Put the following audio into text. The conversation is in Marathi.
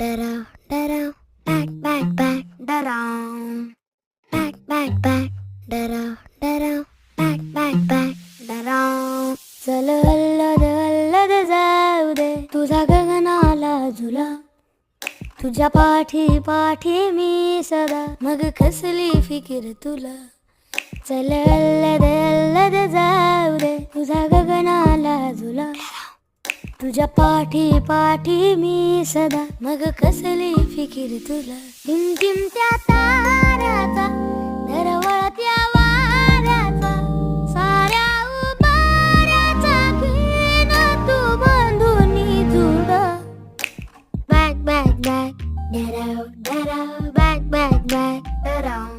डराव डराव बॅक बॅक बॅक डराव बॅक बॅक बॅक डराव डराव बॅक बॅक बॅक डराव. चल अल्लद अल्लद जाऊ दे तुझा गगनाला झुला, तुझ्या पाठी पाठी मी सदा, मग कसली फिकीर तुला. चल अल्लद अल्लद जाऊ दे तुझा गगनाला झुला, तुझ्या पाठी पाठी मी सदा, मग कसली फिकीर तुला. टिमटिमत्या ताऱ्याचा दरवळत्या वाऱ्याचा, साऱ्या उभाऱ्याचा घेन तू बांधूनी जुड. बॅक बॅक बॅक डराव डराव बॅक बॅक बॅक डराव.